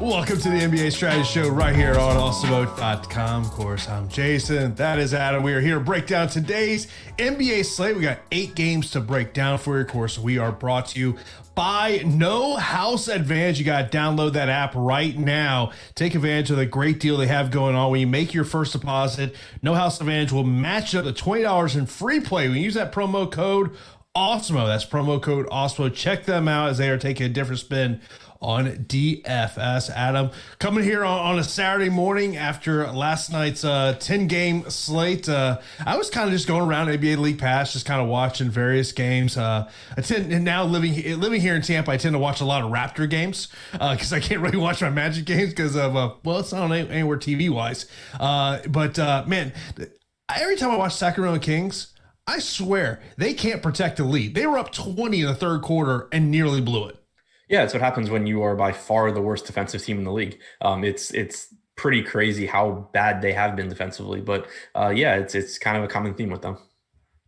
Welcome to the NBA Strategy Show right here on Awesemo.com. Of course, I'm Jason. That is Adam. We are here to break down today's NBA slate. We got 8 games to break down for you. Of course, we are brought to you by No House Advantage. You got to download that app right now. Take advantage of the great deal they have going on. When you make your first deposit, No House Advantage will match up to $20 in free play. When you use that promo code Awesemo, that's promo code Awesemo. Check them out as they are taking a different spin on DFS. Adam, coming here on a Saturday morning after last night's 10-game slate. I was kind of just going around NBA League Pass, just kind of watching various games. I tend, and now living here in Tampa, I tend to watch a lot of Raptor games because I can't really watch my Magic games because of, well, it's not anywhere TV-wise. But man, every time I watch Sacramento Kings, I swear they can't protect the lead. They were up 20 in the third quarter and nearly blew it. Yeah, it's what happens when you are by far the worst defensive team in the league. It's pretty crazy how bad they have been defensively, but yeah, it's kind of a common theme with them.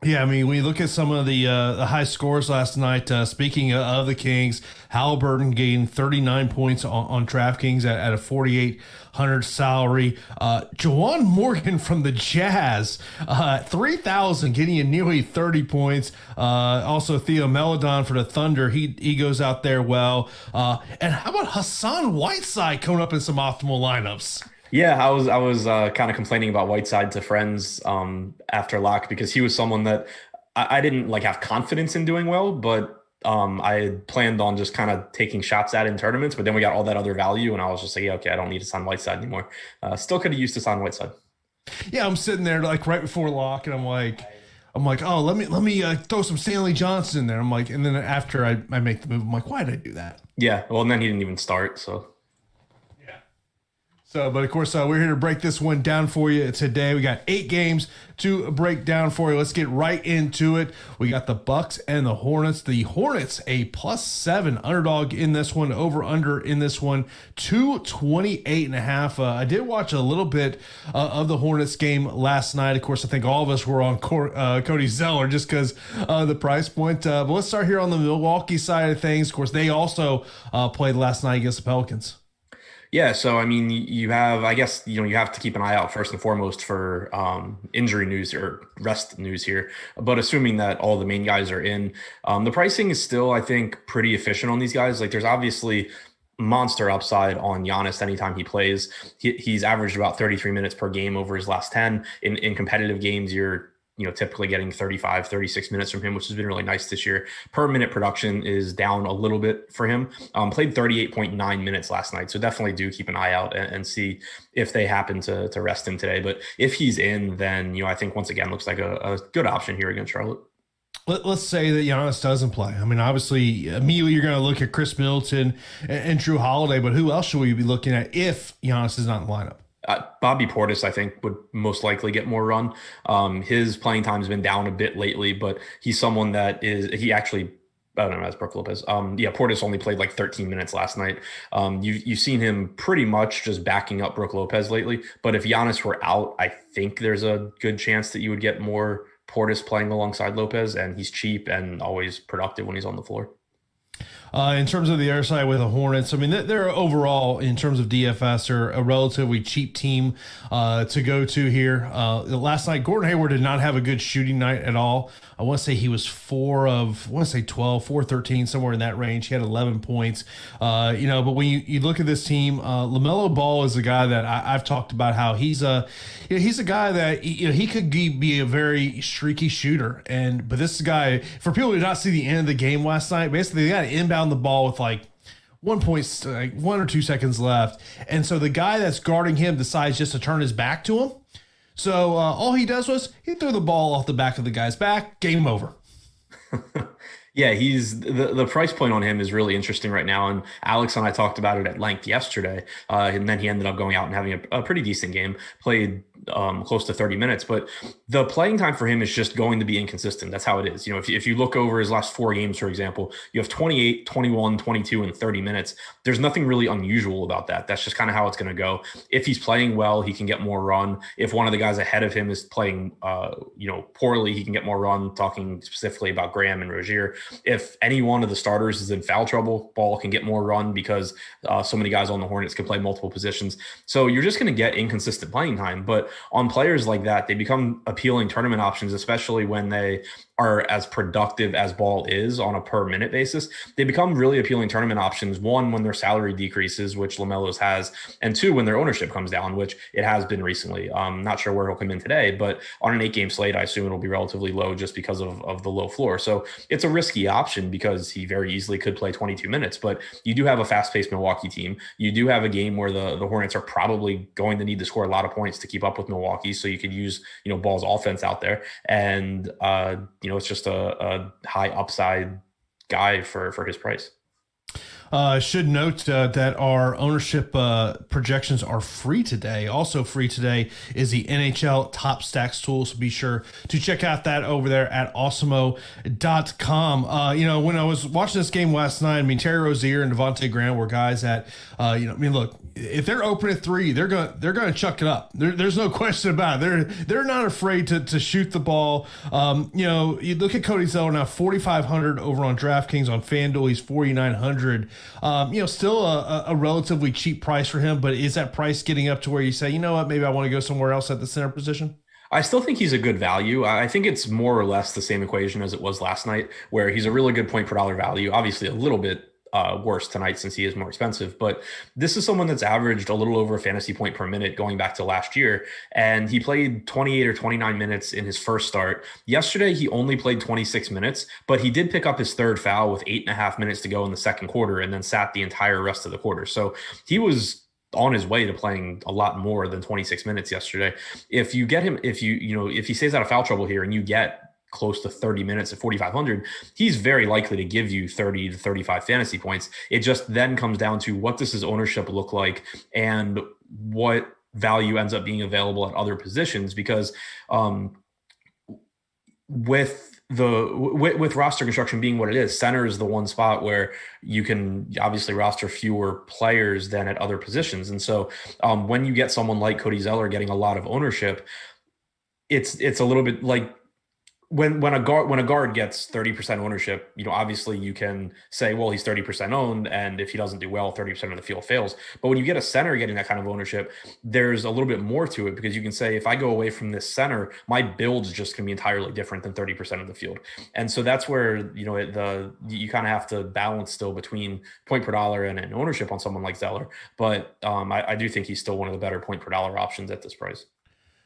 Yeah, I mean, when you look at some of the high scores last night, speaking of the Kings, Halliburton gained 39 points on DraftKings at a 4,800 salary. Juwan Morgan from the Jazz, 3,000, getting you nearly 30 points. Also, Theo Melodon for the Thunder, he goes out there well. And how about Hassan Whiteside coming up in some optimal lineups? Yeah, I was kind of complaining about Whiteside to friends after lock because he was someone that I didn't have confidence in doing well, but I had planned on just kind of taking shots at in tournaments. But then we got all that other value, and I was just like, yeah, okay, I don't need Hassan Whiteside anymore. Still could have used Hassan Whiteside. Yeah, I'm sitting there right before lock, and I'm like, oh, let me throw some Stanley Johnson in there. I'm like, and then after I make the move, I'm like, why did I do that? Yeah, well, and then he didn't even start, so. So, but of course, we're here to break this one down for you today. We got 8 games to break down for you. Let's get right into it. We got the Bucks and the Hornets. The Hornets, a +7 underdog in this one, over under in this one, 228.5. I did watch a little bit of the Hornets game last night. Of course, I think all of us were on Cody Zeller just because the price point. But let's start here on the Milwaukee side of things. Of course, they also played last night against the Pelicans. Yeah, so I mean, you have, I guess, you have to keep an eye out first and foremost for injury news or rest news here. But assuming that all the main guys are in, the pricing is still, I think, pretty efficient on these guys. There's obviously monster upside on Giannis anytime he plays. He's averaged about 33 minutes per game over his last 10. In competitive games, you're typically getting 35, 36 minutes from him, which has been really nice this year. Per minute production is down a little bit for him. Played 38.9 minutes last night. So definitely do keep an eye out and see if they happen to rest him today. But if he's in, then, I think once again, looks like a good option here against Charlotte. Let's say that Giannis doesn't play. I mean, obviously, immediately you're going to look at Chris Middleton and Drew Holiday, but who else should we be looking at if Giannis is not in the lineup? Bobby Portis, I think, would most likely get more run. His playing time has been down a bit lately, but he's someone that he actually, I don't know, that's Brook Lopez. Portis only played 13 minutes last night. You've seen him pretty much just backing up Brook Lopez lately. But if Giannis were out, I think there's a good chance that you would get more Portis playing alongside Lopez, and he's cheap and always productive when he's on the floor. In terms of the other side with the Hornets, I mean, they're overall, in terms of DFS, are a relatively cheap team to go to here. Last night, Gordon Hayward did not have a good shooting night at all. I want to say he was 12, 13, somewhere in that range. He had 11 points. But when you look at this team, LaMelo Ball is a guy that I've talked about how he's a guy that he could be a very streaky shooter. But this guy, for people who did not see the end of the game last night, basically they got to inbound the ball with 1 or 2 seconds left, and so the guy that's guarding him decides just to turn his back to him. So all he does was he threw the ball off the back of the guy's back. Game over. Yeah, he's the price point on him is really interesting right now. And Alex and I talked about it at length yesterday. And then he ended up going out and having a pretty decent game. Played close to 30 minutes, but the playing time for him is just going to be inconsistent. That's how it is. If you look over his last 4 games, for example, you have 28, 21, 22, and 30 minutes. There's nothing really unusual about that. That's just kind of how it's going to go. If he's playing well, he can get more run. If one of the guys ahead of him is playing, poorly, he can get more run, talking specifically about Graham and Rozier. If any one of the starters is in foul trouble, Ball can get more run because so many guys on the Hornets can play multiple positions. So you're just going to get inconsistent playing time. But on players like that, they become appealing tournament options, especially when they are as productive as Ball is on a per minute basis. They become really appealing tournament options. 1, when their salary decreases, which LaMelo's has, and 2, when their ownership comes down, which it has been recently. Not sure where he'll come in today, but on an 8-game slate, I assume it'll be relatively low just because of the low floor. So it's a risky option because he very easily could play 22 minutes, but you do have a fast-paced Milwaukee team. You do have a game where the Hornets are probably going to need to score a lot of points to keep up with Milwaukee. So you could use, Ball's offense out there. And, it's just a high upside guy for his price. Should note that our ownership projections are free today. Also free today is the NHL Top Stacks tool, so be sure to check out that over there at Awesemo.com. When I was watching this game last night, Terry Rozier and Devontae Graham were guys that, look, if they're open at 3, they're gonna chuck it up. There's no question about it. They're not afraid to shoot the ball. You look at Cody Zeller now, 4,500 over on DraftKings. On FanDuel, he's 4,900. Still a relatively cheap price for him, but is that price getting up to where you say, you know what, maybe I want to go somewhere else at the center position? I still think he's a good value. I think it's more or less the same equation as it was last night, where he's a really good point per dollar value, obviously a little bit worse tonight since he is more expensive, but this is someone that's averaged a little over a fantasy point per minute going back to last year, and he played 28 or 29 minutes in his first start. Yesterday he only played 26 minutes, but he did pick up his 3rd foul with 8.5 minutes to go in the second quarter and then sat the entire rest of the quarter. So he was on his way to playing a lot more than 26 minutes yesterday. If you get him, if he stays out of foul trouble here and you get close to 30 minutes at 4,500, he's very likely to give you 30 to 35 fantasy points. It just then comes down to what does his ownership look like and what value ends up being available at other positions, because with roster construction being what it is, center is the one spot where you can obviously roster fewer players than at other positions. And so when you get someone like Cody Zeller getting a lot of ownership, it's a little bit like when a guard gets 30% ownership, obviously you can say, well, he's 30% owned, and if he doesn't do well, 30% of the field fails. But when you get a center getting that kind of ownership, there's a little bit more to it, because you can say, if I go away from this center, my build's just going to be entirely different than 30% of the field. And so that's where, you kind of have to balance still between point per dollar and ownership on someone like Zeller. But I do think he's still one of the better point per dollar options at this price.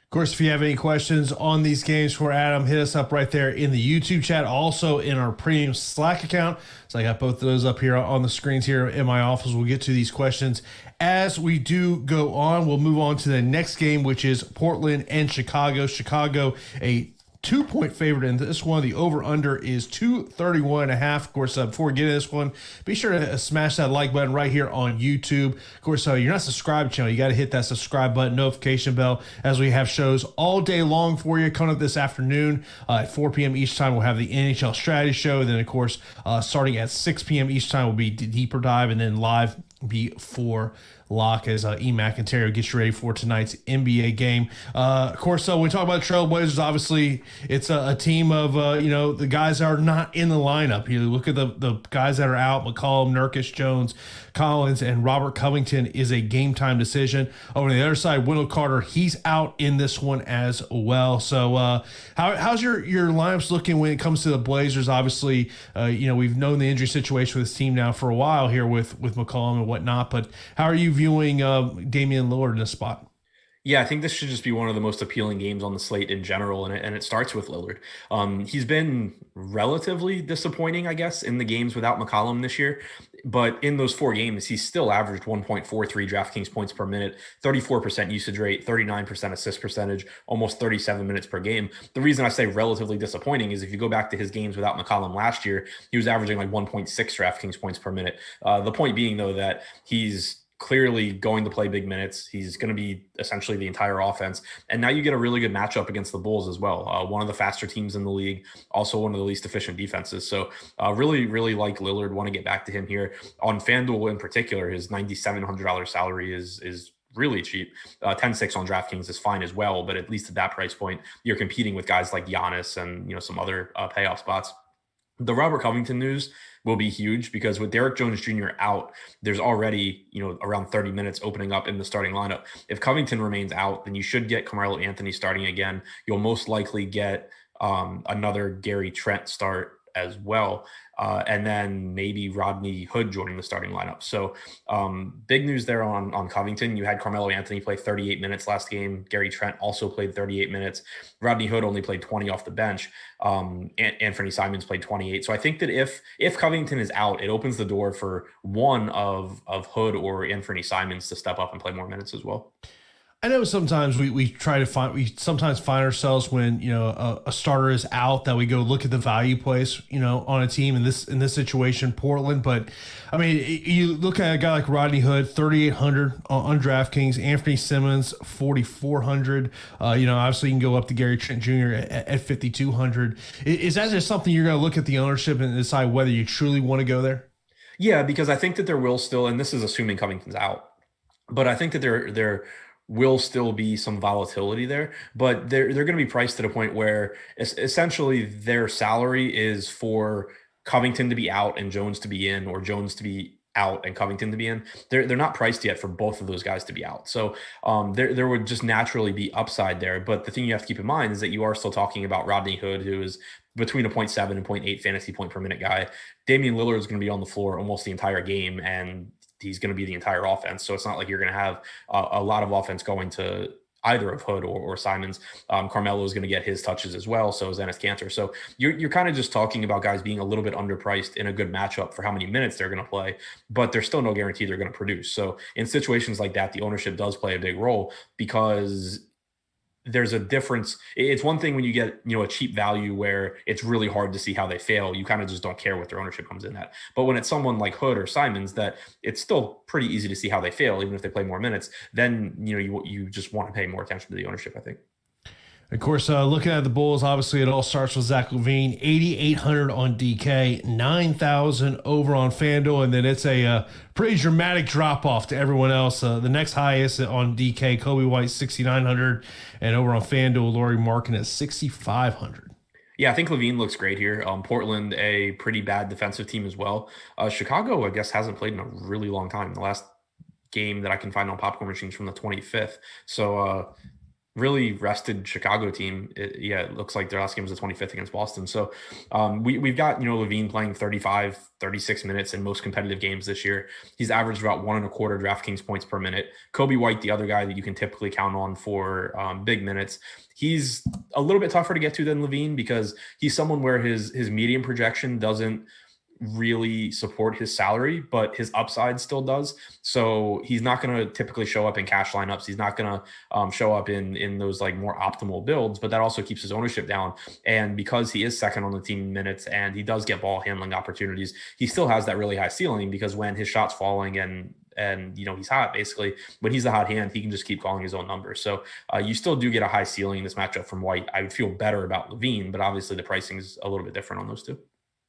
Of course, if you have any questions on these games for Adam, hit us up right there in the YouTube chat, also in our premium Slack account. So I got both of those up here on the screens here in my office. We'll get to these questions as we do go on. We'll move on to the next game, which is Portland and Chicago. Chicago, a 2-point favorite in this one. The over-under is 231.5. Of course, before we get into this one, be sure to smash that like button right here on YouTube. Of course, you're not subscribed to the channel, you got to hit that subscribe button, notification bell, as we have shows all day long for you. Coming up this afternoon at 4 p.m. each time, we'll have the NHL Strategy Show. Then, of course, starting at 6 p.m. each time will be Deeper Dive, and then live before lock as E. McIntyre gets you ready for tonight's NBA game. Of course, when we talk about Trailblazers, obviously it's a team of, the guys that are not in the lineup. You look at the guys that are out: McCollum, Nurkic, Jones, Collins, and Robert Covington is a game time decision. Over on the other side, Wendell Carter, he's out in this one as well. So how's your lineups looking when it comes to the Blazers? Obviously, we've known the injury situation with this team now for a while here with McCollum and whatnot, but how are you viewing Damian Lillard in this spot? Yeah, I think this should just be one of the most appealing games on the slate in general, and it starts with Lillard. He's been relatively disappointing, I guess, in the games without McCollum this year, but in those 4 games, he's still averaged 1.43 DraftKings points per minute, 34% usage rate, 39% assist percentage, almost 37 minutes per game. The reason I say relatively disappointing is if you go back to his games without McCollum last year, he was averaging like 1.6 DraftKings points per minute. The point being, though, that he's clearly going to play big minutes. He's going to be essentially the entire offense. And now you get a really good matchup against the Bulls as well. One of the faster teams in the league, also one of the least efficient defenses. So really, really like Lillard. Want to get back to him here. On FanDuel in particular, his $9,700 salary is really cheap. 10-6 on DraftKings is fine as well, but at least at that price point, you're competing with guys like Giannis and some other payoff spots. The Robert Covington news will be huge because with Derrick Jones Jr. out, there's already, around 30 minutes opening up in the starting lineup. If Covington remains out, then you should get Carmelo Anthony starting again. You'll most likely get another Gary Trent start as well. And then maybe Rodney Hood joining the starting lineup. So big news there on Covington. You had Carmelo Anthony play 38 minutes last game. Gary Trent also played 38 minutes. Rodney Hood only played 20 off the bench. Anthony Simons played 28. So I think that if Covington is out, it opens the door for one of Hood or Anthony Simons to step up and play more minutes as well. I know sometimes we sometimes find ourselves when a starter is out that we go look at the value plays on a team in this situation, Portland. But I mean, you look at a guy like Rodney Hood, 3,800 on DraftKings, Anthony Simmons 4,400. Obviously you can go up to Gary Trent Jr. at 5,200. Is that just something you're going to look at the ownership and decide whether you truly want to go there? Yeah, because I think that there will still, and this is assuming Covington's out, but I think that there will still be some volatility there, but they're going to be priced to the point where essentially their salary is for Covington to be out and Jones to be in, or Jones to be out and Covington to be in. They're not priced yet for both of those guys to be out. So there would just naturally be upside there. But the thing you have to keep in mind is that you are still talking about Rodney Hood, who is between a 0.7 and 0.8 fantasy point per minute guy. Damian Lillard is going to be on the floor almost the entire game, and he's going to be the entire offense. So it's not like you're going to have a lot of offense going to either of Hood or Simons. Carmelo is going to get his touches as well. So is Enes Kanter. So you're kind of just talking about guys being a little bit underpriced in a good matchup for how many minutes they're going to play, but there's still no guarantee they're going to produce. So in situations like that, the ownership does play a big role because there's a difference. It's one thing when you get, a cheap value where it's really hard to see how they fail. You kind of just don't care what their ownership comes in at. But when it's someone like Hood or Simons that it's still pretty easy to see how they fail, even if they play more minutes, then, you just want to pay more attention to the ownership, I think. Of course, looking at the Bulls, obviously it all starts with Zach LaVine, 8,800 on DK, 9,000 over on FanDuel, and then it's a pretty dramatic drop-off to everyone else. The next highest on DK, Kobe White, 6,900, and over on FanDuel, Lauri Markkanen at 6,500. Yeah, I think LaVine looks great here. Portland, a pretty bad defensive team as well. Chicago, I guess, hasn't played in a really long time. The last game that I can find on popcorn machines from the 25th. So, really rested Chicago team. It looks like their last game was the 25th against Boston. So we've got, LaVine playing 35, 36 minutes in most competitive games this year. He's averaged about 1.25 DraftKings points per minute. Kobe White, the other guy that you can typically count on for big minutes. He's a little bit tougher to get to than LaVine because he's someone where his medium projection doesn't really support his salary, but his upside still does. So he's not going to typically show up in cash lineups. He's not going to show up in those like more optimal builds, but that also keeps his ownership down. And because he is second on the team in minutes and he does get ball handling opportunities, he still has that really high ceiling because when his shot's falling and he's hot, basically when he's the hot hand, he can just keep calling his own numbers. So you still do get a high ceiling in this matchup from White. I would feel better about LaVine, but obviously the pricing is a little bit different on those two.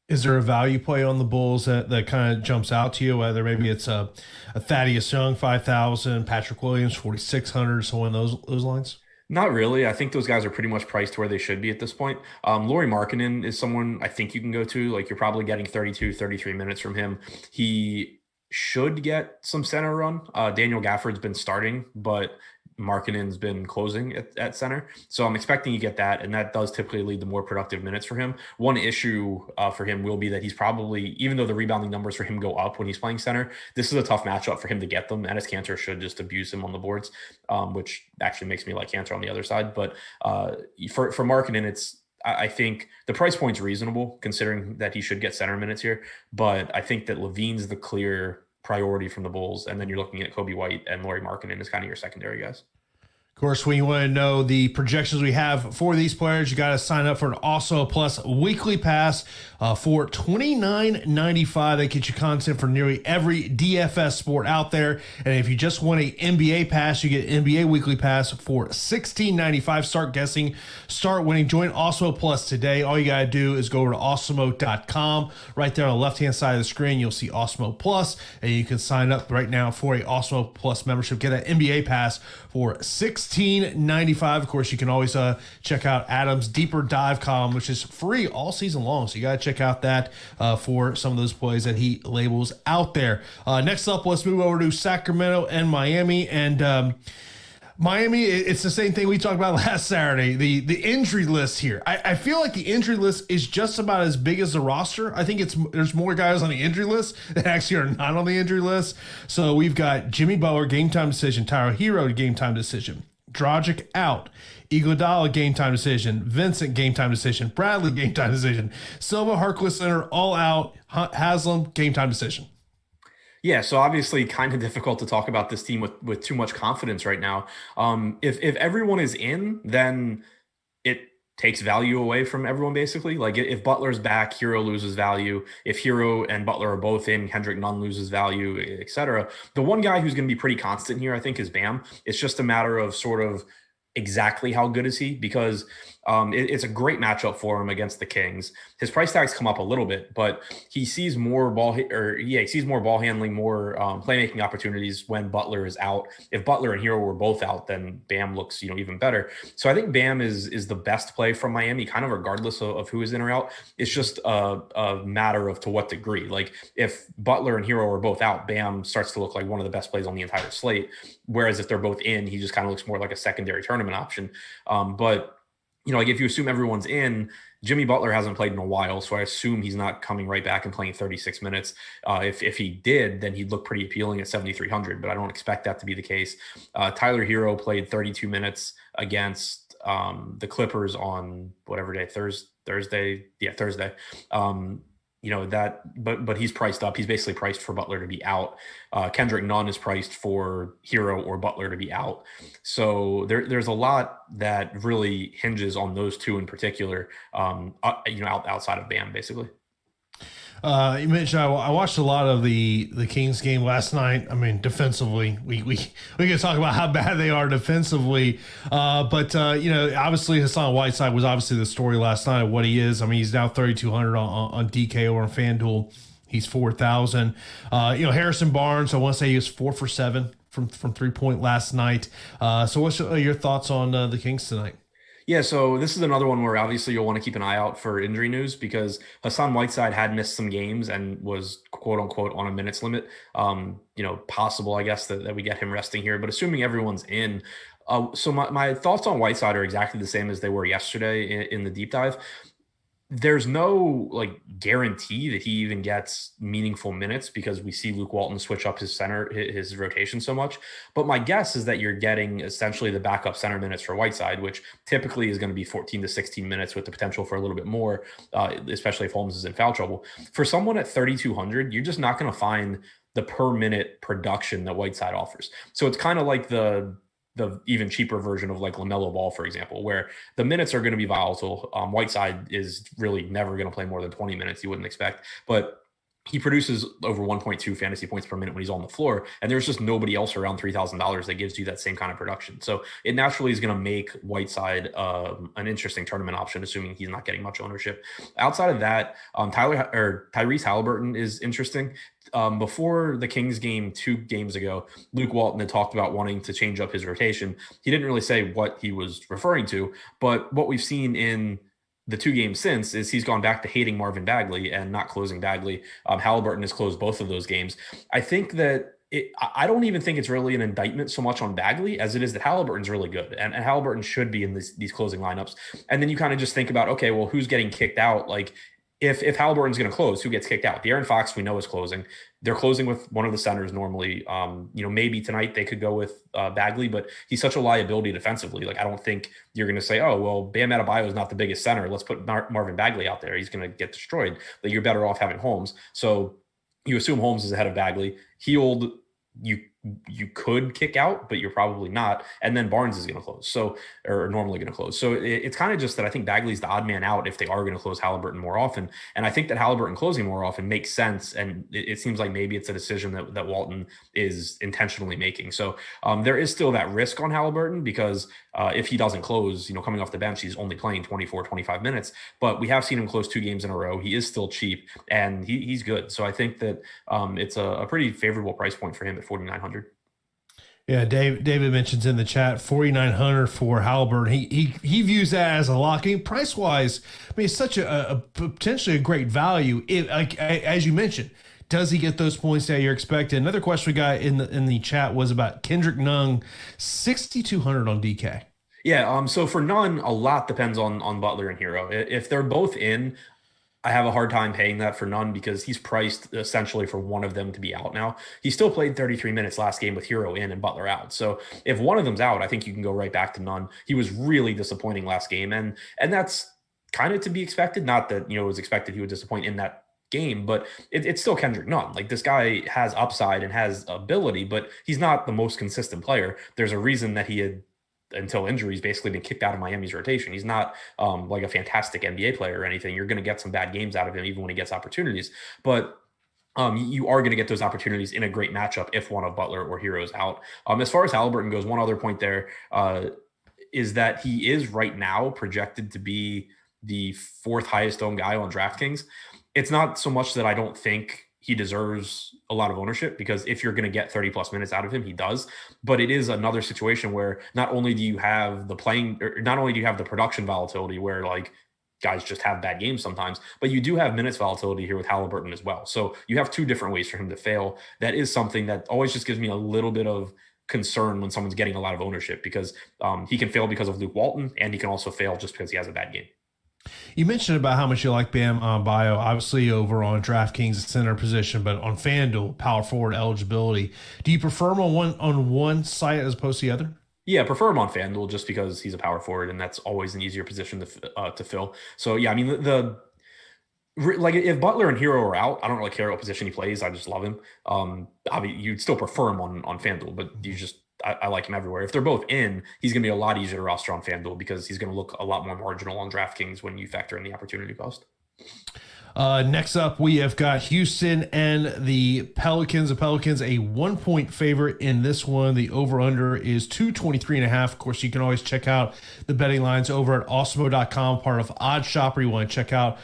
Is there a value play on the Bulls that kind of jumps out to you? Whether maybe it's a Thaddeus Young, 5,000, Patrick Williams, 4,600, so in those lines? Not really. I think those guys are pretty much priced where they should be at this point. Lauri Markkanen is someone I think you can go to. Like you're probably getting 32, 33 minutes from him. He should get some center run. Daniel Gafford's been starting, but Markkanen's been closing at center. So I'm expecting you get that, and that does typically lead to more productive minutes for him. One issue for him will be that he's probably, even though the rebounding numbers for him go up when he's playing center, this is a tough matchup for him to get them. Enes Kanter should just abuse him on the boards, which actually makes me like Kanter on the other side. But for Markkanen, I think the price point's reasonable considering that he should get center minutes here. But I think that LaVine's the clear priority from the Bulls, and then you're looking at Kobe White and Lauri Markkanen as kind of your secondary guys. Of course, when you want to know the projections we have for these players, you got to sign up for an Awesemo Plus weekly pass for $29.95. That gets you content for nearly every DFS sport out there. And if you just want an NBA pass, you get NBA weekly pass for $16.95. Start guessing, start winning. Join Awesemo Plus today. All you got to do is go over to awesemo.com. Right there on the left-hand side of the screen, you'll see Awesemo Plus, and you can sign up right now for a Awesemo Plus membership. Get an NBA pass for $16.95. Of course, you can always check out Adam's Deeper Dive column, which is free all season long. So you got to check out that for some of those plays that he labels out there. Next up, let's move over to Sacramento and Miami. And Miami, it's the same thing we talked about last Saturday. The injury list here. I feel like the injury list is just about as big as the roster. I think there's more guys on the injury list that actually are not on the injury list. So we've got Jimmy Butler, game time decision. Tyler Hero, game time decision. Dragic out. Iguodala, game time decision. Vincent, game time decision. Bradley, game time decision. Silva, Harkless Center, all out. Haslam, game time decision. Yeah, so obviously kind of difficult to talk about this team with too much confidence right now. If everyone is in, then it takes value away from everyone basically. Like if Butler's back, Hero loses value. If Hero and Butler are both in, Kendrick Nung loses value, etc. The one guy who's going to be pretty constant here, I think, is Bam. It's just a matter of sort of exactly how good is he, because it's a great matchup for him against the Kings. His price tags come up a little bit, but he sees more he sees more ball handling, more playmaking opportunities when Butler is out. If Butler and Hero were both out, then Bam looks even better. So I think Bam is the best play from Miami, kind of regardless of who is in or out. It's just a matter of to what degree. Like if Butler and Hero are both out, Bam starts to look like one of the best plays on the entire slate. Whereas if they're both in, he just kind of looks more like a secondary tournament option. But like if you assume everyone's in, Jimmy Butler hasn't played in a while, so I assume he's not coming right back and playing 36 minutes. If he did, then he'd look pretty appealing at 7,300, but I don't expect that to be the case. Tyler Hero played 32 minutes against the Clippers on whatever day, Thursday. Yeah, Thursday. But he's priced up. He's basically priced for Butler to be out. Kendrick Nunn is priced for Hero or Butler to be out. So there's a lot that really hinges on those two in particular, outside of Bam, basically. You mentioned I watched a lot of the Kings game last night. I mean, defensively, we can talk about how bad they are defensively, but obviously Hassan Whiteside was obviously the story last night of what he is. I mean, he's now 3,200 on DK or on FanDuel. He's 4,000. Harrison Barnes, I want to say he was 4 for 7 from 3-point last night. So what's your thoughts on the Kings tonight? Yeah, so this is another one where obviously you'll want to keep an eye out for injury news, because Hassan Whiteside had missed some games and was quote unquote on a minutes limit. Possible, I guess, that we get him resting here, but assuming everyone's in. So my thoughts on Whiteside are exactly the same as they were yesterday in the deep dive. There's no guarantee that he even gets meaningful minutes, because we see Luke Walton switch up his rotation so much. But my guess is that you're getting essentially the backup center minutes for Whiteside, which typically is going to be 14 to 16 minutes with the potential for a little bit more, especially if Holmes is in foul trouble. For someone at 3,200, you're just not going to find the per minute production that Whiteside offers. So it's kind of like the even cheaper version of like LaMelo Ball, for example, where the minutes are going to be volatile. Whiteside is really never going to play more than 20 minutes, you wouldn't expect, but he produces over 1.2 fantasy points per minute when he's on the floor, and there's just nobody else around $3,000 that gives you that same kind of production. So it naturally is going to make Whiteside an interesting tournament option, assuming he's not getting much ownership. Outside of that, Tyrese Halliburton is interesting. Before the Kings game 2 games ago, Luke Walton had talked about wanting to change up his rotation. He didn't really say what he was referring to, but what we've seen in the 2 games since is he's gone back to hating Marvin Bagley and not closing Bagley. Halliburton has closed both of those games. I think that I don't even think it's really an indictment so much on Bagley as it is that Halliburton's really good, and Halliburton should be in these closing lineups. And then you kind of just think about, okay, well, who's getting kicked out? Like if Halliburton's going to close, who gets kicked out? De'Aaron Fox, we know, is closing. They're closing with one of the centers normally. Maybe tonight they could go with Bagley, but he's such a liability defensively. Like, I don't think you're going to say, oh, well, Bam Adebayo is not the biggest center. Let's put Marvin Bagley out there. He's going to get destroyed. Like, you're better off having Holmes. So you assume Holmes is ahead of Bagley. Hield, you you could kick out, but you're probably not. And then Barnes is going to close. So, or normally going to close. So it's kind of just that I think Bagley's the odd man out if they are going to close Halliburton more often. And I think that Halliburton closing more often makes sense. And it seems like maybe it's a decision that Walton is intentionally making. So there is still that risk on Halliburton because if he doesn't close, coming off the bench, he's only playing 24, 25 minutes, but we have seen him close 2 games in a row. He is still cheap and he's good. So I think that it's a pretty favorable price point for him at 4,900. Yeah, David mentions in the chat 4,900 for Halliburton. He views that as a lock. Price wise, I mean, it's such a potentially a great value. As you mentioned, does he get those points that you're expecting? Another question we got in the chat was about Kendrick Nung, 6,200 on DK. Yeah, so for Nunn, a lot depends on Butler and Hero. If they're both in, I have a hard time paying that for Nunn because he's priced essentially for one of them to be out now. He still played 33 minutes last game with Hero in and Butler out. So if one of them's out, I think you can go right back to Nunn. He was really disappointing last game, and that's kind of to be expected. Not that it was expected he would disappoint in that game, but it's still Kendrick Nunn. Like, this guy has upside and has ability, but he's not the most consistent player. There's a reason that he had, until injuries, basically been kicked out of Miami's rotation. He's not like a fantastic NBA player or anything. You're going to get some bad games out of him even when he gets opportunities, but you are going to get those opportunities in a great matchup if one of Butler or Hero is out. As far as Halliburton goes, one other point there is that he is right now projected to be the 4th highest owned guy on DraftKings. It's not so much that I don't think he deserves a lot of ownership, because if you're going to get 30 plus minutes out of him, he does. But it is another situation where not only do you have the production volatility where like guys just have bad games sometimes, but you do have minutes volatility here with Halliburton as well. So you have 2 different ways for him to fail. That is something that always just gives me a little bit of concern when someone's getting a lot of ownership, because he can fail because of Luke Walton, and he can also fail just because he has a bad game. You mentioned about how much you like Bam Bio, obviously over on DraftKings center position, but on FanDuel, power forward eligibility. Do you prefer him on one site as opposed to the other? Yeah, prefer him on FanDuel just because he's a power forward, and that's always an easier position to fill. So yeah, I mean like if Butler and Hero are out, I don't really care what position he plays. I just love him. You'd still prefer him on FanDuel, but I like him everywhere. If they're both in, he's going to be a lot easier to roster on FanDuel because he's going to look a lot more marginal on DraftKings when you factor in the opportunity cost. Next up, we have got Houston and the Pelicans. The Pelicans, a 1-point favorite in this one. The over-under is 223.5. Of course, you can always check out the betting lines over at Awesemo.com, part of OddsShopper. You want to check out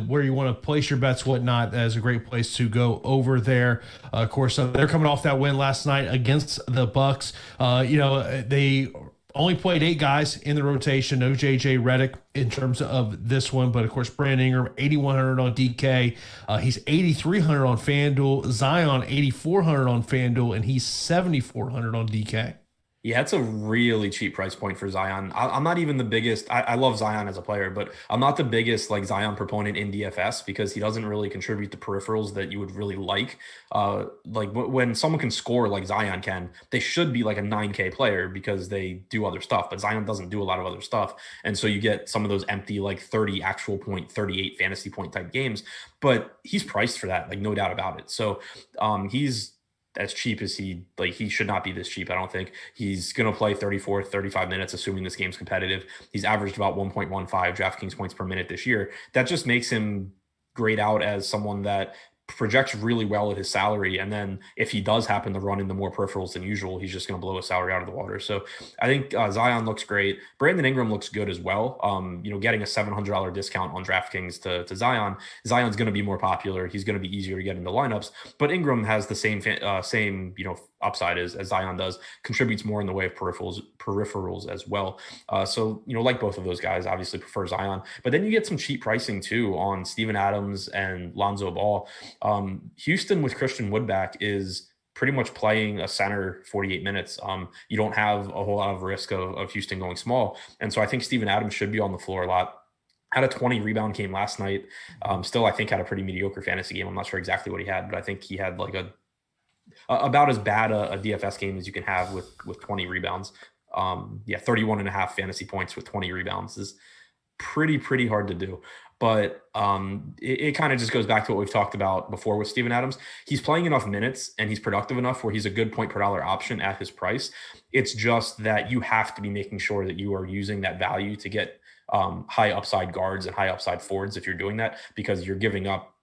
where you want to place your bets, whatnot. That is a great place to go over there. Of course, they're coming off that win last night against the Bucks. They only played 8 guys in the rotation. No JJ Redick in terms of this one, but of course, Brandon Ingram, 8,100 on DK. He's 8,300 on FanDuel. Zion, 8,400 on FanDuel, and he's 7,400 on DK. Yeah, it's a really cheap price point for Zion. I'm not even the biggest. I love Zion as a player, but I'm not the biggest like Zion proponent in DFS because he doesn't really contribute the peripherals that you would really like. Like when someone can score like Zion can, they should be like a 9K player because they do other stuff, but Zion doesn't do a lot of other stuff. And so you get some of those empty like 30 actual point, 38 fantasy point type games, but he's priced for that, like no doubt about it. So he's as cheap as he should not be this cheap. I don't think he's going to play 34, 35 minutes, assuming this game's competitive. He's averaged about 1.15 DraftKings points per minute this year. That just makes him grayed out as someone that projects really well at his salary. And then if he does happen to run into more peripherals than usual, he's just going to blow his salary out of the water. So I think Zion looks great. Brandon Ingram looks good as well. Getting a $700 discount on DraftKings to Zion, Zion's going to be more popular. He's going to be easier to get into lineups, but Ingram has the same upside as Zion does, contributes more in the way of peripherals as well. Like both of those guys, obviously prefer Zion, but then you get some cheap pricing too on Steven Adams and Lonzo Ball. Houston with Christian Wood back is pretty much playing a center 48 minutes. You don't have a whole lot of risk of Houston going small. And so I think Steven Adams should be on the floor a lot. Had a 20 rebound game last night. Still, I think had a pretty mediocre fantasy game. I'm not sure exactly what he had, but I think he had like about as bad a DFS game as you can have with 20 rebounds. 31.5 fantasy points with 20 rebounds is pretty hard to do. but it kind of just goes back to what we've talked about before with Steven Adams. He's playing enough minutes and he's productive enough where he's a good point per dollar option at his price. It's just that you have to be making sure that you are using that value to get high upside guards and high upside forwards if you're doing that, because you're giving up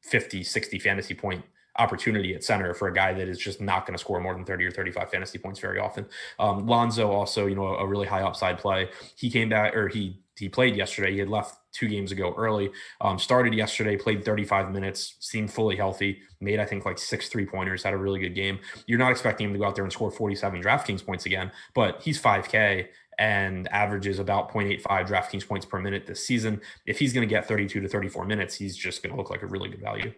50, 60 fantasy point opportunity at center for a guy that is just not going to score more than 30 or 35 fantasy points very often. Lonzo also, a really high upside play. He came back, or he played yesterday. He had left 2 games ago early, started yesterday, played 35 minutes, seemed fully healthy, made, I think, like 6 3-pointers, had a really good game. You're not expecting him to go out there and score 47 DraftKings points again, but he's 5K and averages about 0.85 DraftKings points per minute this season. If he's going to get 32 to 34 minutes, he's just going to look like a really good value.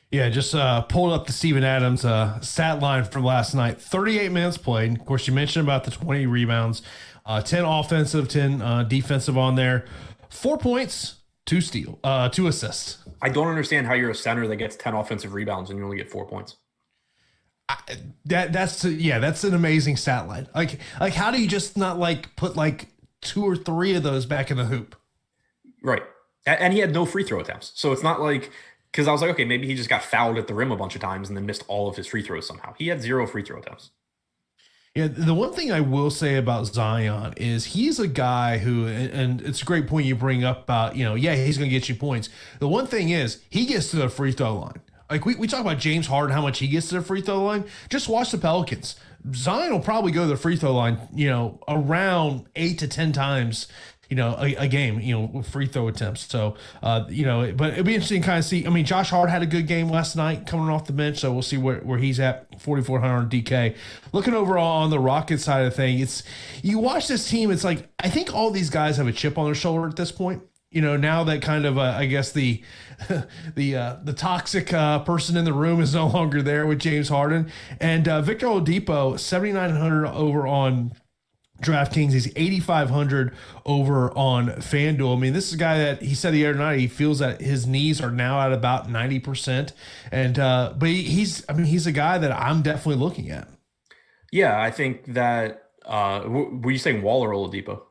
Yeah, just pulled up the Steven Adams stat line from last night. 38 minutes played. Of course, you mentioned about the 20 rebounds, 10 offensive, 10 defensive on there. 4 points, 2 assists. I don't understand how you're a center that gets 10 offensive rebounds and you only get 4 points. That's an amazing stat line. Like how do you just not put 2 or 3 of those back in the hoop? Right. And he had no free throw attempts. So it's not like, because I was like, okay, maybe he just got fouled at the rim a bunch of times and then missed all of his free throws somehow. He had 0 free throw attempts. Yeah, the one thing I will say about Zion is he's a guy who, and it's a great point you bring up about, he's going to get you points. The one thing is he gets to the free throw line. Like we talk about James Harden, how much he gets to the free throw line. Just watch the Pelicans. Zion will probably go to the free throw line, around 8 to 10 times, a game, with free throw attempts. So, but it'd be interesting to kind of see. I mean, Josh Hart had a good game last night coming off the bench, so we'll see where he's at, 4,400 on DK. Looking overall on the Rockets side of things, you watch this team, it's like, I think all these guys have a chip on their shoulder at this point. Now that kind of, I guess the toxic person in the room is no longer there with James Harden. And Victor Oladipo, 7,900 over on DraftKings. He's 8,500 over on FanDuel. I mean, this is a guy that he said the other night he feels that his knees are now at about 90%. And but he's a guy that I'm definitely looking at. Yeah, I think that were you saying Wall or Oladipo?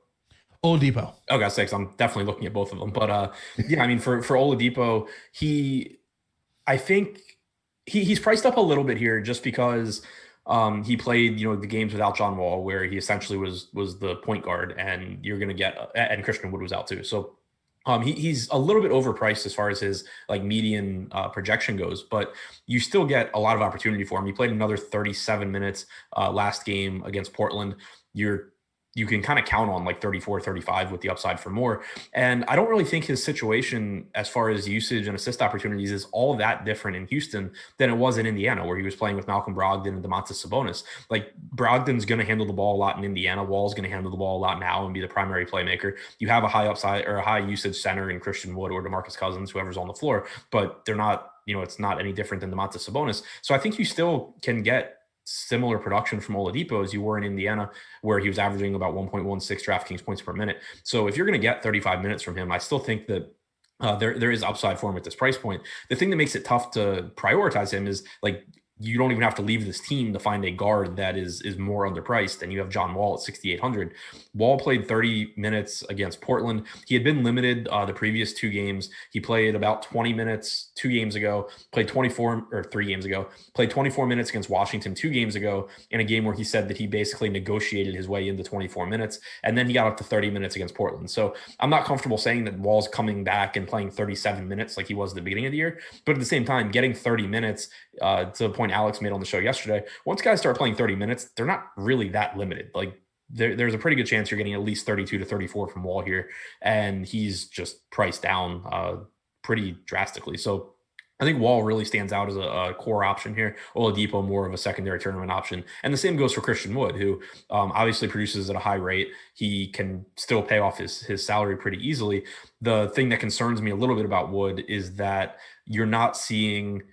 Oladipo. Okay, 6. I'm definitely looking at both of them. But yeah, I mean, for Oladipo, I think he's priced up a little bit here just because he played, the games without John Wall, where he essentially was the point guard, and you're going to get, and Christian Wood was out too. So he's a little bit overpriced as far as his median projection goes, but you still get a lot of opportunity for him. He played another 37 minutes last game against Portland. You can kind of count on 34, 35 with the upside for more. And I don't really think his situation as far as usage and assist opportunities is all that different in Houston than it was in Indiana, where he was playing with Malcolm Brogdon and Domantas Sabonis. Brogdon's going to handle the ball a lot in Indiana. Wall's going to handle the ball a lot now and be the primary playmaker. You have a high upside or a high usage center in Christian Wood or DeMarcus Cousins, whoever's on the floor, but they're not, it's not any different than Domantas Sabonis. So I think you still can get similar production from Oladipo as you were in Indiana, where he was averaging about 1.16 DraftKings points per minute. So if you're going to get 35 minutes from him, I still think that there is upside for him at this price point. The thing that makes it tough to prioritize him is you don't even have to leave this team to find a guard that is more underpriced. And you have John Wall at 6,800. Wall played 30 minutes against Portland. He had been limited the previous 2 games. He played about 20 minutes 2 games ago, played 3 games ago, played 24 minutes against Washington 2 games ago in a game where he said that he basically negotiated his way into 24 minutes. And then he got up to 30 minutes against Portland. So I'm not comfortable saying that Wall's coming back and playing 37 minutes like he was at the beginning of the year. But at the same time, getting 30 minutes to the point Alex made on the show yesterday, once guys start playing 30 minutes, they're not really that limited. There's a pretty good chance you're getting at least 32 to 34 from Wall here, and he's just priced down pretty drastically. So I think Wall really stands out as a core option here. Oladipo more of a secondary tournament option. And the same goes for Christian Wood, who obviously produces at a high rate. He can still pay off his salary pretty easily. The thing that concerns me a little bit about Wood is that you're not seeing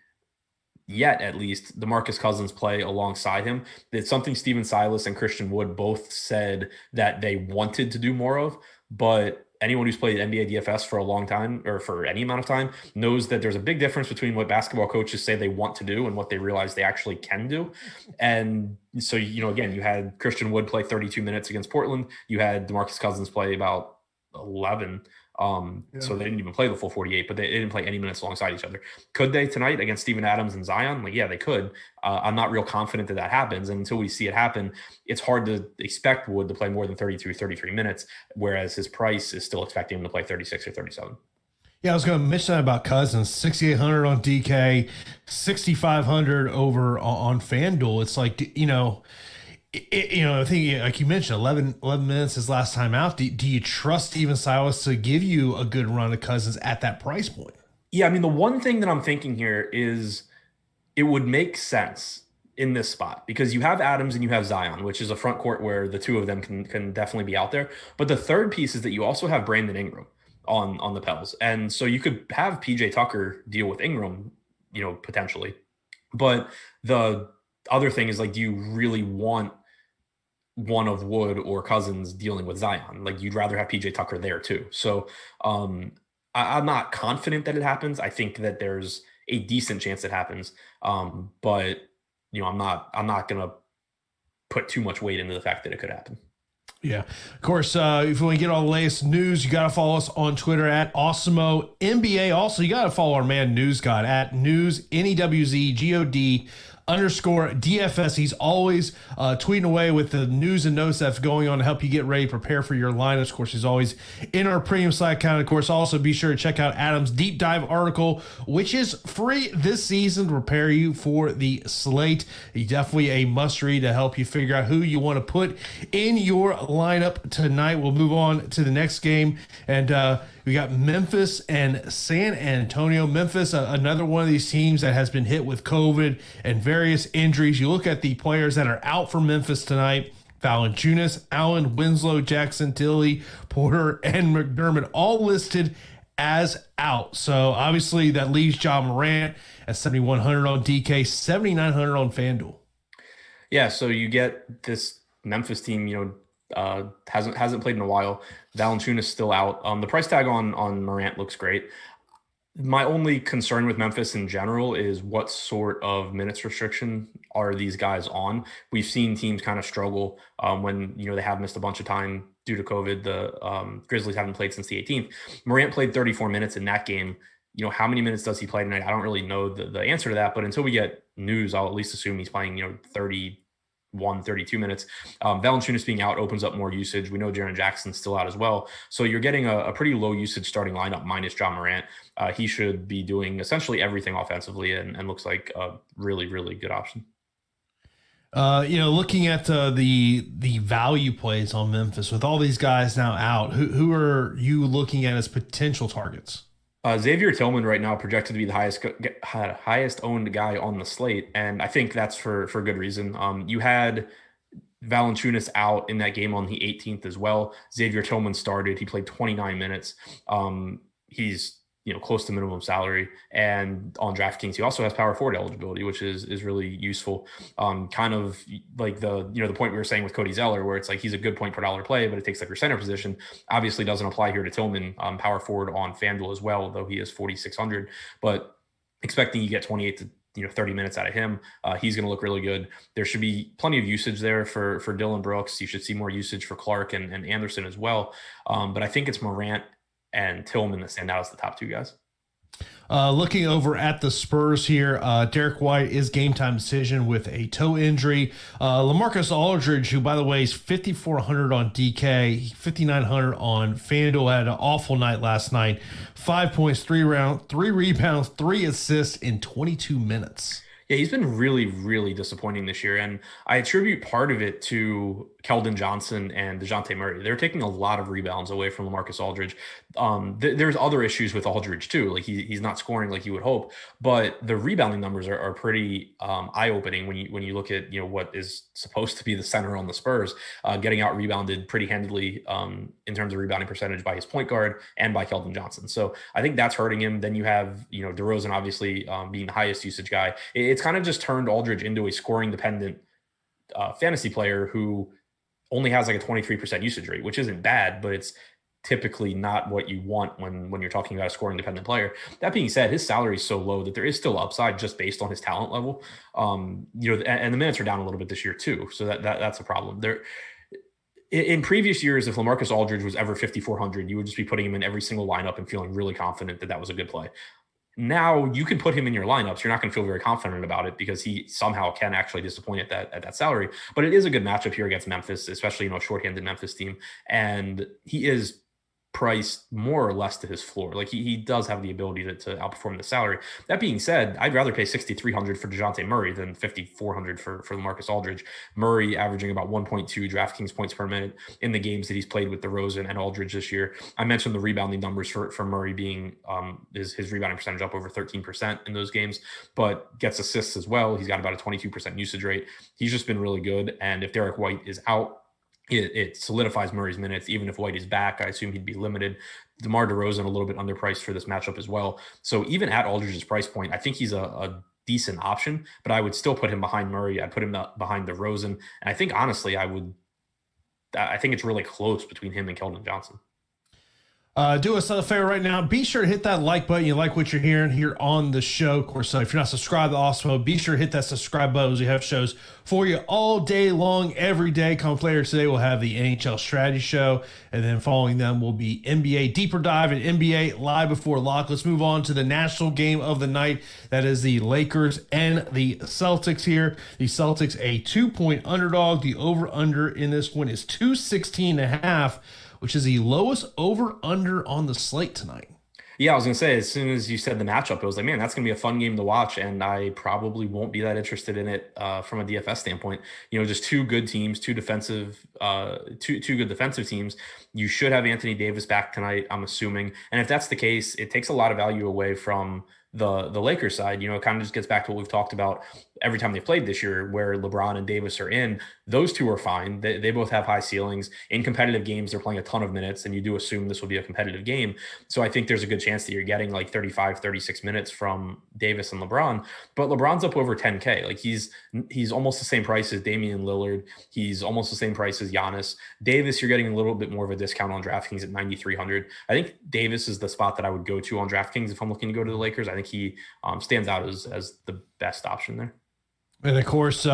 yet, at least, DeMarcus Cousins play alongside him. It's something Steven Silas and Christian Wood both said that they wanted to do more of, but anyone who's played NBA DFS for a long time or for any amount of time knows that there's a big difference between what basketball coaches say they want to do and what they realize they actually can do. And so, again, you had Christian Wood play 32 minutes against Portland. You had DeMarcus Cousins play about 11. So they didn't even play the full 48, but they didn't play any minutes alongside each other. Could they tonight against Steven Adams and Zion? Like, yeah, they could. I'm not real confident that happens. And until we see it happen, it's hard to expect Wood to play more than 32, 33 minutes, whereas his price is still expecting him to play 36 or 37. Yeah, I was going to mention that about Cousins. 6,800 on DK, 6,500 over on FanDuel. It's like, I think, like you mentioned, 11 minutes his last time out. Do you trust Steven Silas to give you a good run of Cousins at that price point? Yeah, I mean, the one thing that I'm thinking here is it would make sense in this spot because you have Adams and you have Zion, which is a front court where the two of them can definitely be out there. But the third piece is that you also have Brandon Ingram on the Pels. And so you could have PJ Tucker deal with Ingram, potentially. But the other thing is, like, do you really want one of Wood or Cousins dealing with Zion? Like, you'd rather have PJ Tucker there too. So I'm not confident that it happens. I think that there's a decent chance it happens. But I'm not going to put too much weight into the fact that it could happen. Yeah. Of course, if you want to get all the latest news, you got to follow us on Twitter at Awesemo NBA. Also, you got to follow our man News God at News NEWZGOD _ DFS. He's always tweeting away with the news and notes that's going on to help you get ready, prepare for your lineups. Of course, he's always in our premium Slack account. Of course, also be sure to check out Adam's deep dive article, which is free this season to prepare you for the slate. He's definitely a must read to help you figure out who you want to put in your lineup tonight. We'll move on to the next game, and we got Memphis and San Antonio. Memphis, another one of these teams that has been hit with COVID and various injuries. You look at the players that are out for Memphis tonight: Valanciunas, Allen, Winslow, Jackson, Tilly, Porter, and McDermott, all listed as out. So obviously that leaves Ja Morant at 7,100 on DK, 7,900 on FanDuel. Yeah, so you get this Memphis team, hasn't played in a while. Valanciunas still out. The price tag on Morant looks great. My only concern with Memphis in general is what sort of minutes restriction are these guys on? We've seen teams kind of struggle when they have missed a bunch of time due to COVID. The Grizzlies haven't played since the 18th. Morant played 34 minutes in that game. How many minutes does he play tonight? I don't really know the answer to that, but until we get news, I'll at least assume he's playing 32 minutes. Valanciunas being out opens up more usage. We know Jaren Jackson's still out as well. So you're getting a pretty low usage starting lineup minus Ja Morant. He should be doing essentially everything offensively and looks like a really, really good option. Looking at the value plays on Memphis with all these guys now out, who are you looking at as potential targets? Xavier Tillman right now projected to be the highest owned guy on the slate, and I think that's for good reason. You had Valanciunas out in that game on the 18th as well. Xavier Tillman started. He played 29 minutes. He's close to minimum salary, and on DraftKings he also has power forward eligibility, which is really useful. Kind of like the point we were saying with Cody Zeller, where it's like he's a good point per dollar play, but it takes up your center position. Obviously doesn't apply here to Tillman. Power forward on FanDuel as well, though he is 4,600, but expecting you get 28 to 30 minutes out of him. He's going to look really good. There should be plenty of usage there for Dillon Brooks. You should see more usage for Clark and Anderson as well. But I think it's Morant and Tillman that stand out as the top two guys. Looking over at the Spurs here, Derrick White is game time decision with a toe injury. LaMarcus Aldridge, who by the way is 5,400 on DK, 5,900 on FanDuel, had an awful night last night. 5 points, 3 rebounds, 3 assists in 22 minutes. Yeah, he's been really, really disappointing this year. And I attribute part of it to Keldon Johnson and DeJounte Murray. They're taking a lot of rebounds away from LaMarcus Aldridge. There's other issues with Aldridge too. Like he's not scoring like you would hope, but the rebounding numbers are pretty eye-opening when you look at what is supposed to be the center on the Spurs, getting out rebounded pretty handily in terms of rebounding percentage by his point guard and by Keldon Johnson. So I think that's hurting him. Then you have DeRozan obviously being the highest usage guy. It's kind of just turned Aldridge into a scoring dependent fantasy player who only has like a 23% usage rate, which isn't bad, but it's typically not what you want when you're talking about a scoring dependent player. That being said, his salary is so low that there is still upside just based on his talent level. And the minutes are down a little bit this year too. So that's a problem there. In previous years, if LaMarcus Aldridge was ever 5,400, you would just be putting him in every single lineup and feeling really confident that that was a good play. Now you can put him in your lineups. You're not going to feel very confident about it because he somehow can actually disappoint at that salary. But it is a good matchup here against Memphis, especially, a shorthanded Memphis team. And he is priced more or less to his floor. Like he does have the ability to outperform the salary. That being said, I'd rather pay 6,300 for DeJounte Murray than 5,400 for Marcus Aldridge. Murray averaging about 1.2 DraftKings points per minute in the games that he's played with DeRozan and Aldridge this year. I mentioned the rebounding numbers for Murray being his rebounding percentage up over 13% in those games, but gets assists as well. He's got about a 22% usage rate. He's just been really good. And if Derrick White is out, it solidifies Murray's minutes. Even if White is back, I assume he'd be limited. DeMar DeRozan a little bit underpriced for this matchup as well. So even at Aldridge's price point, I think he's a decent option, but I would still put him behind Murray. I'd put him behind DeRozan. And I think, honestly, I think it's really close between him and Keldon Johnson. Do us a favor right now. Be sure to hit that like button. You like what you're hearing here on the show. Of course, if you're not subscribed to Awesemo, be sure to hit that subscribe button. We have shows for you all day long, every day. Come later today, we'll have the NHL Strategy Show. And then following them will be NBA Deeper Dive and NBA Live Before Lock. Let's move on to the national game of the night. That is the Lakers and the Celtics here. The Celtics a 2-point underdog. The over-under in this one is 216.5. which is the lowest over-under on the slate tonight. Yeah, I was going to say, as soon as you said the matchup, I was like, man, that's going to be a fun game to watch, and I probably won't be that interested in it from a DFS standpoint. Just two good teams, two good defensive teams. You should have Anthony Davis back tonight, I'm assuming. And if that's the case, it takes a lot of value away from the Lakers side. It kind of just gets back to what we've talked about every time they played this year, where LeBron and Davis are in. Those two are fine. They both have high ceilings. In competitive games, they're playing a ton of minutes, and you do assume this will be a competitive game. So I think there's a good chance that you're getting like 35, 36 minutes from Davis and LeBron. But LeBron's up over 10K. Like he's almost the same price as Damian Lillard. He's almost the same price as Giannis. Davis, you're getting a little bit more of a discount on DraftKings at 9,300. I think Davis is the spot that I would go to on DraftKings if I'm looking to go to the Lakers. I think he stands out as the best option there. And of course,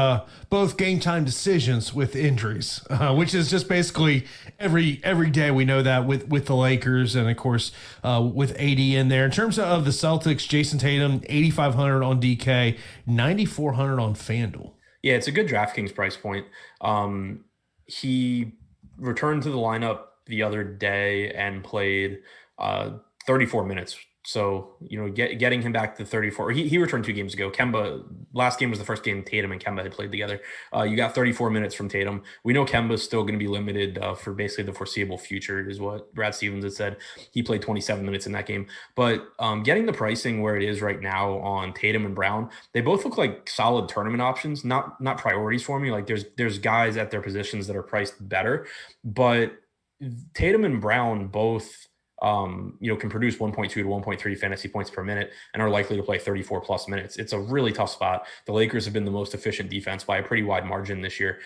both game time decisions with injuries, which is just basically every day we know that with the Lakers, and of course with AD in there. In terms of the Celtics, Jason Tatum 8,500 on DK, 9,400 on FanDuel. Yeah, it's a good DraftKings price point. He returned to the lineup the other day and played 34 minutes. So, getting him back to 34, he returned 2 games ago. Kemba, last game was the first game Tatum and Kemba had played together. You got 34 minutes from Tatum. We know Kemba's still going to be limited for basically the foreseeable future, is what Brad Stevens had said. He played 27 minutes in that game. But getting the pricing where it is right now on Tatum and Brown, they both look like solid tournament options, not priorities for me. Like there's guys at their positions that are priced better, but Tatum and Brown both can produce 1.2 to 1.3 fantasy points per minute and are likely to play 34 plus minutes. It's a really tough spot. The Lakers have been the most efficient defense by a pretty wide margin this year.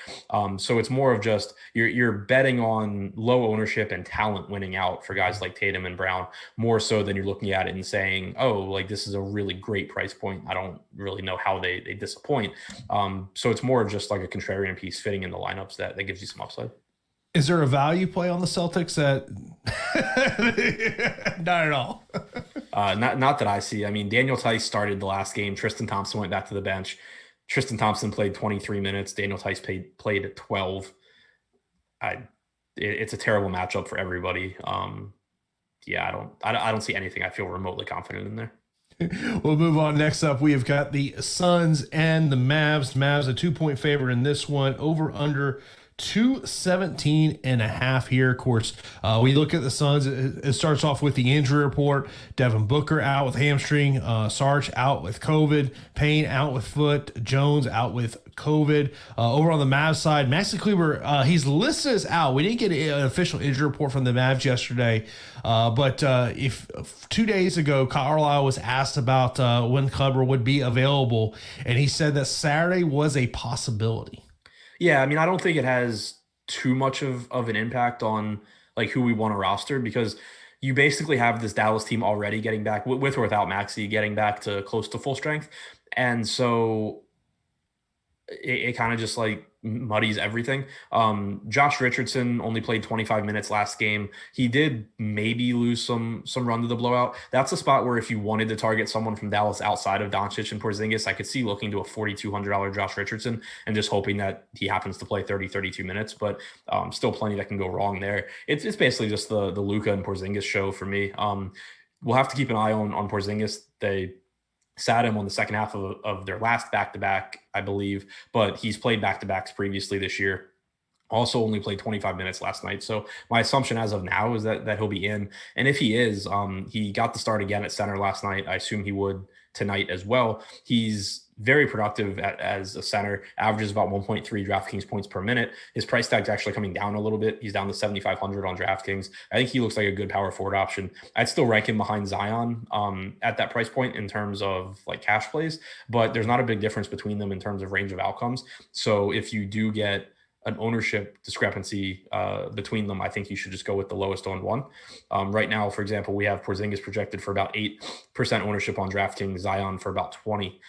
So it's more of just you're betting on low ownership and talent winning out for guys like Tatum and Brown, more so than you're looking at it and saying, oh, like this is a really great price point. I don't really know how they disappoint. So it's more of just like a contrarian piece fitting in the lineups that gives you some upside. Is there a value play on the Celtics that not at all? Not that I see. I mean, Daniel Tice started the last game. Tristan Thompson went back to the bench. Tristan Thompson played 23 minutes. Daniel Tice played at 12. It's a terrible matchup for everybody. I don't see anything I feel remotely confident in there. We'll move on. Next up, we have got the Suns and the Mavs. Mavs a 2-point favorite in this one. Over under 217.5 here. Of course, we look at the Suns. It starts off with the injury report. Devin Booker out with hamstring. Sarge out with COVID. Payne out with foot. Jones out with COVID. Over on the Mavs side, Maxi Kleber, he's listed as out. We didn't get an official injury report from the Mavs yesterday. But if 2 days ago, Carlisle was asked about when Kleber would be available, and he said that Saturday was a possibility. Yeah, I mean, I don't think it has too much of an impact on like who we want to roster, because you basically have this Dallas team already getting back with or without Maxey, getting back to close to full strength. And so it kind of just like muddies everything. Josh Richardson only played 25 minutes last game. He did maybe lose some run to the blowout. That's a spot where if you wanted to target someone from Dallas outside of Doncic and Porzingis, I could see looking to a $4,200 Josh Richardson and just hoping that he happens to play 32 minutes, but still plenty that can go wrong there. It's basically just the Luka and Porzingis show for me. We'll have to keep an eye on Porzingis. They sat him on the second half of their last back-to-back, I believe, but he's played back-to-backs previously this year. Also only played 25 minutes last night. So my assumption as of now is that he'll be in. And if he is, he got the start again at center last night. I assume he would tonight as well. He's very productive as a center, averages about 1.3 DraftKings points per minute. His price tag's actually coming down a little bit. He's down to 7,500 on DraftKings. I think he looks like a good power forward option. I'd still rank him behind Zion at that price point in terms of like cash plays, but there's not a big difference between them in terms of range of outcomes. So if you do get an ownership discrepancy between them, I think you should just go with the lowest owned one. Right now, for example, we have Porzingis projected for about 8% ownership on DraftKings, Zion for about 20.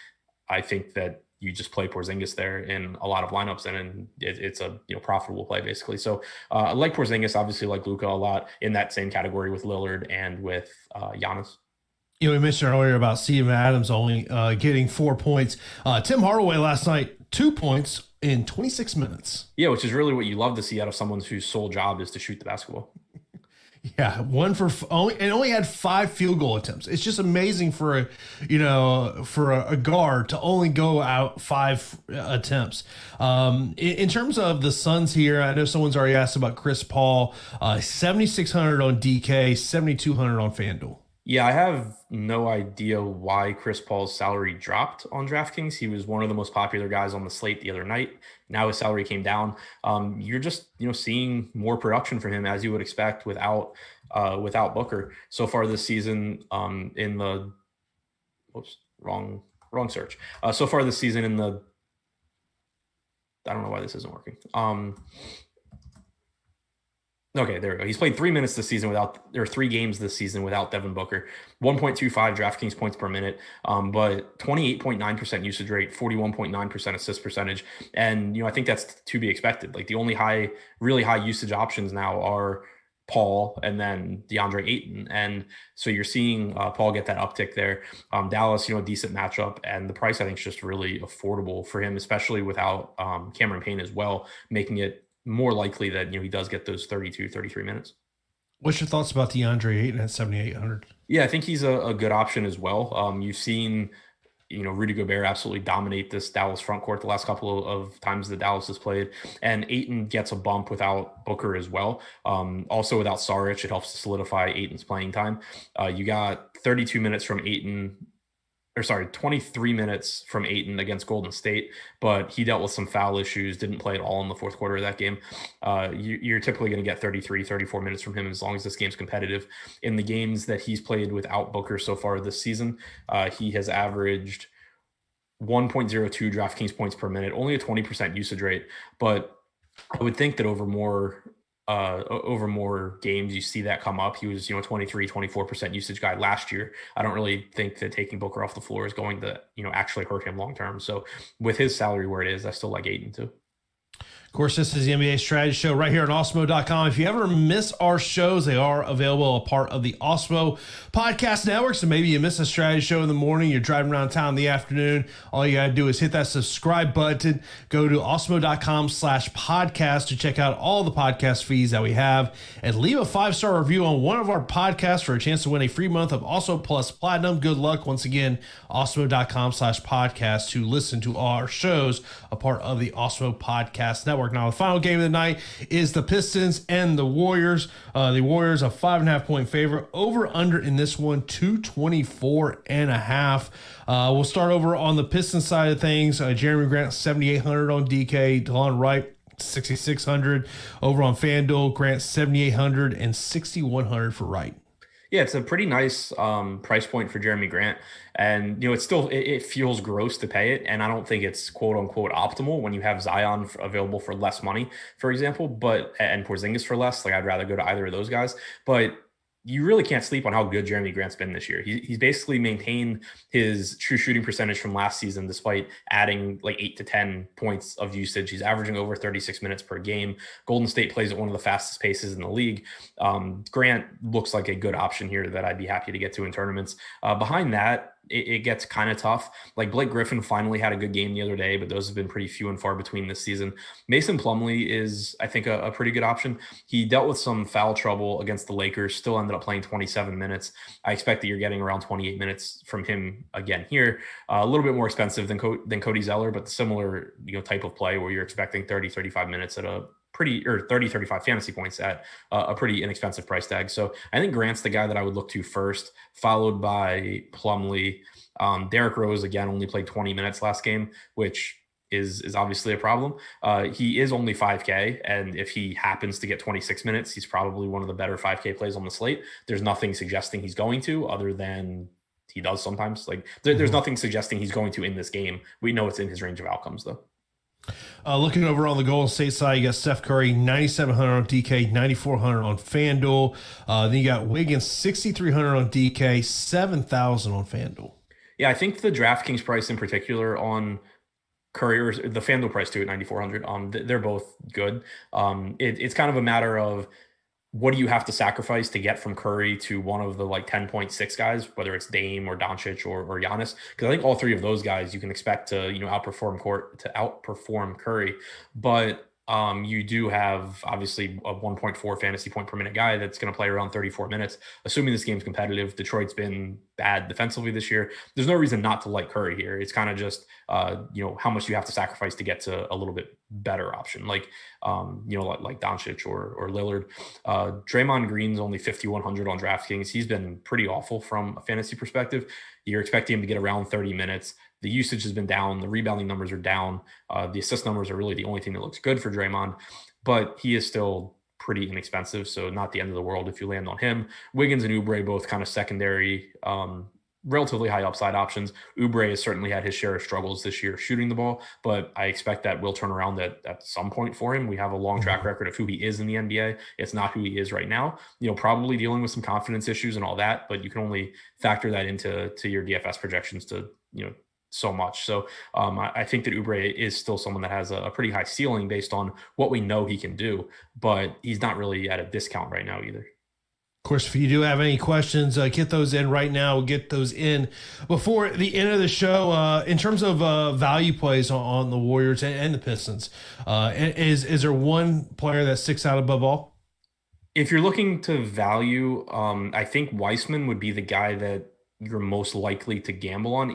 I think that you just play Porzingis there in a lot of lineups, and it's a profitable play basically. So I like Porzingis, obviously like Luka a lot in that same category with Lillard and with Giannis. We mentioned earlier about Steven Adams only getting 4 points. Tim Hardaway last night, 2 points in 26 minutes. Yeah, which is really what you love to see out of someone whose sole job is to shoot the basketball. Yeah, only had 5 field goal attempts. It's just amazing for a guard to only go out 5 attempts. In terms of the Suns here, I know someone's already asked about Chris Paul. 7,600 on DK, 7,200 on FanDuel. Yeah, I have no idea why Chris Paul's salary dropped on DraftKings. He was one of the most popular guys on the slate the other night. Now his salary came down. You're just seeing more production from him as you would expect without Booker so far this season. Wrong search. So far this season in the, I don't know why this isn't working. Okay, there we go. He's played 3 minutes this season 3 games this season without Devin Booker. 1.25 DraftKings points per minute, but 28.9% usage rate, 41.9% assist percentage. And, I think that's to be expected. Like the only really high usage options now are Paul and then DeAndre Ayton. And so you're seeing Paul get that uptick there. Dallas, a decent matchup, and the price I think is just really affordable for him, especially without Cameron Payne as well, making it more likely that he does get those 33 minutes. What's your thoughts about DeAndre Ayton at 7,800? Yeah, I think he's a good option as well. You've seen Rudy Gobert absolutely dominate this Dallas front court the last couple of times that Dallas has played, and Ayton gets a bump without Booker as well. Also without Saric, it helps to solidify Ayton's playing time. You got 23 minutes from Ayton against Golden State, but he dealt with some foul issues, didn't play at all in the fourth quarter of that game. You're typically going to get 34 minutes from him as long as this game's competitive. In the games that he's played without Booker so far this season, he has averaged 1.02 DraftKings points per minute, only a 20% usage rate, but I would think that over more games you see that come up. He was 24% usage guy last year. I don't really think that taking Booker off the floor is going to actually hurt him long term. So with his salary where it is, I still like Ayton too. Of course, this is the NBA Strategy Show right here on Awesemo.com. If you ever miss our shows, they are available, a part of the Awesemo Podcast Network. So maybe you miss a strategy show in the morning, you're driving around town in the afternoon. All you got to do is hit that subscribe button, go to Awesemo.com/podcast to check out all the podcast feeds that we have, and leave a 5-star review on one of our podcasts for a chance to win a free month of Awesemo Plus Platinum. Good luck. Once again, Awesemo.com/podcast to listen to our shows, a part of the Awesemo Podcast Network. Now, the final game of the night is the Pistons and the Warriors. The Warriors a 5.5 point favorite. Over under in this one, 224.5. We'll start over on the Pistons side of things. Jeremy Grant 7,800 on DK. DeLon Wright 6,600 over on FanDuel. Grant 7,800 and 6,100 for Wright. Yeah, it's a pretty nice price point for Jeremy Grant. And, it's still, it feels gross to pay it. And I don't think it's quote unquote optimal when you have Zion available for less money, for example, and Porzingis for less. Like I'd rather go to either of those guys. But you really can't sleep on how good Jeremy Grant's been this year. He's basically maintained his true shooting percentage from last season, despite adding like 8 to 10 points of usage. He's averaging over 36 minutes per game. Golden State plays at one of the fastest paces in the league. Grant looks like a good option here that I'd be happy to get to in tournaments. Behind that, it gets kind of tough. Like Blake Griffin finally had a good game the other day, but those have been pretty few and far between this season. Mason Plumlee is, I think, a pretty good option. He dealt with some foul trouble against the Lakers, still ended up playing 27 minutes. I expect that you're getting around 28 minutes from him again here. A little bit more expensive than Cody Zeller, but similar type of play where you're expecting 30, 35 minutes at a pretty, or 30, 35 fantasy points at a pretty inexpensive price tag. So I think Grant's the guy that I would look to first, followed by Plumlee. Derrick Rose, again, only played 20 minutes last game, which is obviously a problem. He is only 5K, and if he happens to get 26 minutes, he's probably one of the better 5K plays on the slate. There's nothing suggesting he's going to, other than he does sometimes. Like there's nothing suggesting he's going to in this game. We know it's in his range of outcomes, though. Looking over on the Golden State side, you got Steph Curry, 9,700 on DK, 9,400 on FanDuel. Then you got Wiggins, 6,300 on DK, 7,000 on FanDuel. Yeah, I think the DraftKings price in particular on Curry, or the FanDuel price too at 9,400, they're both good. It's kind of a matter of what do you have to sacrifice to get from Curry to one of the like 10.6 guys, whether it's Dame or Doncic or Giannis? Because I think all three of those guys you can expect to outperform Curry, but you do have obviously a 1.4 fantasy point per minute guy that's going to play around 34 minutes. Assuming this game's competitive, Detroit's been bad defensively this year. There's no reason not to like Curry here. It's kind of just how much you have to sacrifice to get to a little bit better option, like Doncic or Lillard. Draymond Green's only 5,100 on DraftKings. He's been pretty awful from a fantasy perspective. You're expecting him to get around 30 minutes. The usage has been down. The rebounding numbers are down. The assist numbers are really the only thing that looks good for Draymond, but he is still pretty inexpensive. So not the end of the world if you land on him. Wiggins and Oubre, both kind of secondary, relatively high upside options. Oubre has certainly had his share of struggles this year shooting the ball, but I expect that will turn around at some point for him. We have a long track record of who he is in the NBA. It's not who he is right now, probably dealing with some confidence issues and all that, but you can only factor that into your DFS projections to, so much. So I think that Oubre is still someone that has a pretty high ceiling based on what we know he can do, but he's not really at a discount right now either. Of course, if you do have any questions, get those in right now. We'll get those in before the end of the show. In terms of value plays on the Warriors and the Pistons, is there one player that sticks out above all? If you're looking to value, I think Weissman would be the guy that you're most likely to gamble on.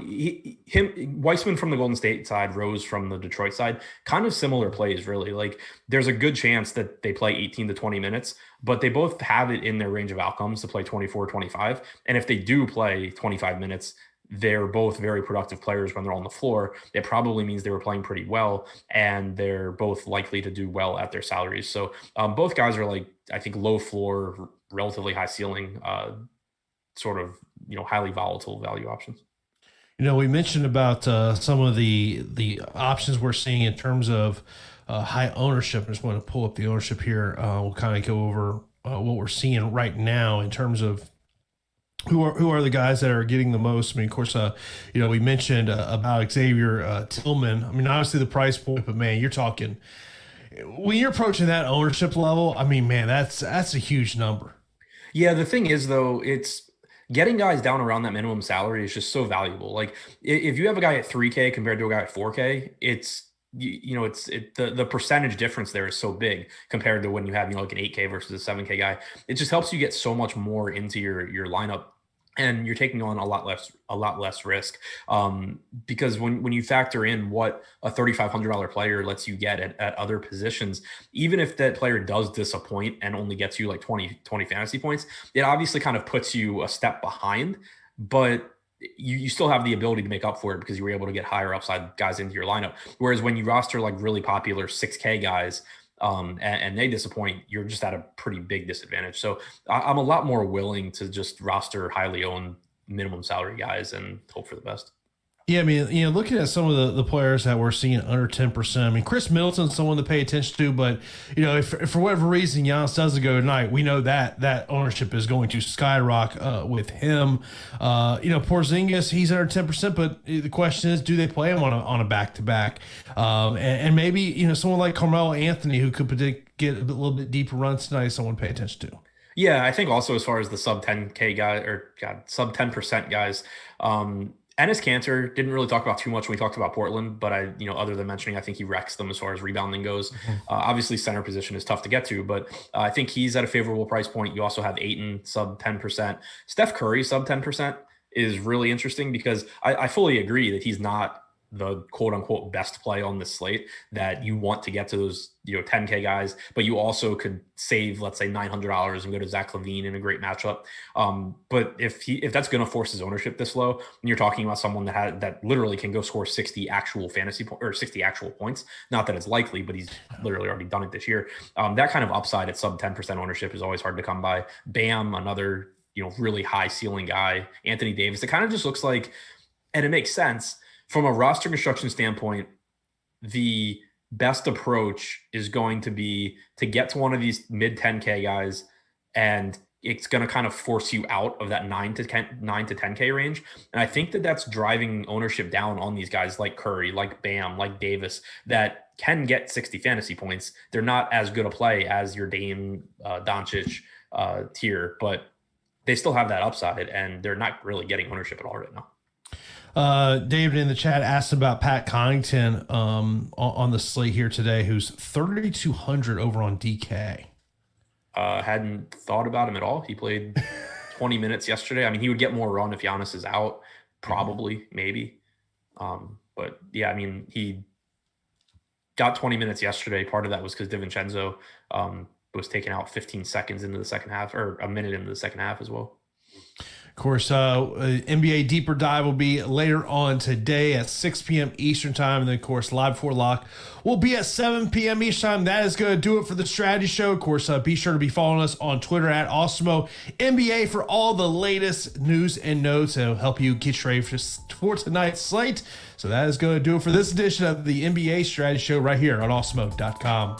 Weissman from the Golden State side, Rose from the Detroit side, kind of similar plays, really. Like there's a good chance that they play 18 to 20 minutes, but they both have it in their range of outcomes to play 24, 25. And if they do play 25 minutes, they're both very productive players when they're on the floor. It probably means they were playing pretty well, and they're both likely to do well at their salaries. So both guys are like, I think, low floor, relatively high ceiling, sort of, highly volatile value options. We mentioned about some of the options we're seeing in terms of high ownership. I just want to pull up the ownership here. We'll kind of go over what we're seeing right now in terms of who are the guys that are getting the most. I mean, of course, we mentioned about Xavier Tillman. I mean, obviously the price point, but man, you're talking when you're approaching that ownership level. I mean, man, that's a huge number. Yeah, the thing is, though, it's getting guys down around that minimum salary is just so valuable. Like if you have a guy at 3K compared to a guy at 4K, the percentage difference there is so big compared to when you have, like an 8K versus a 7K guy. It just helps you get so much more into your lineup, and you're taking on a lot less risk, because when you factor in what a $3,500 player lets you get at other positions, even if that player does disappoint and only gets you like 20 fantasy points, it obviously kind of puts you a step behind, but you still have the ability to make up for it because you were able to get higher upside guys into your lineup. Whereas when you roster like really popular 6K guys, and they disappoint, you're just at a pretty big disadvantage. So I'm a lot more willing to just roster highly owned minimum salary guys and hope for the best. Yeah, I mean, looking at some of the players that we're seeing under 10%, I mean, Chris Middleton's someone to pay attention to, but, if for whatever reason Giannis doesn't go tonight, we know that ownership is going to skyrocket with him. Porzingis, he's under 10%, but the question is, do they play him on a back-to-back? And maybe, someone like Carmelo Anthony, who could get a little bit deeper runs tonight, someone to pay attention to. Yeah, I think also as far as the sub 10K guy sub 10% guys, Enes Kanter didn't really talk about too much when we talked about Portland, but other than mentioning, I think he wrecks them as far as rebounding goes. Obviously, center position is tough to get to, but I think he's at a favorable price point. You also have Ayton sub 10%. Steph Curry sub 10% is really interesting because I fully agree that he's not the quote unquote best play on this slate, that you want to get to those 10K guys, but you also could save, let's say, $900 and go to Zach LaVine in a great matchup. But if that's going to force his ownership this low, and you're talking about someone that literally can go score 60 actual or 60 actual points, not that it's likely, but he's literally already done it this year. That kind of upside at sub 10% ownership is always hard to come by. Bam, another really high ceiling guy. Anthony Davis. It kind of just looks like, and it makes sense from a roster construction standpoint, the best approach is going to be to get to one of these mid 10K guys, and it's going to kind of force you out of that 9 to 10K range. And I think that's driving ownership down on these guys like Curry, like Bam, like Davis, that can get 60 fantasy points. They're not as good a play as your Dame, Doncic tier, but they still have that upside, and they're not really getting ownership at all right now. David in the chat asked about Pat Connington on the slate here today, who's 3,200 over on DK. Hadn't thought about him at all. He played 20 minutes yesterday. I mean, he would get more run if Giannis is out, probably, maybe. But yeah, I mean, he got 20 minutes yesterday. Part of that was because DiVincenzo was taken out 15 seconds into the second half, or a minute into the second half as well. Of course, NBA Deeper Dive will be later on today at 6 p.m. Eastern Time. And then, of course, Live Before Lock will be at 7 p.m. Eastern Time. That is going to do it for the Strategy Show. Of course, be sure to be following us on Twitter at Awesemo NBA for all the latest news and notes. It'll help you get ready for tonight's slate. So that is going to do it for this edition of the NBA Strategy Show right here on Awesemo.com.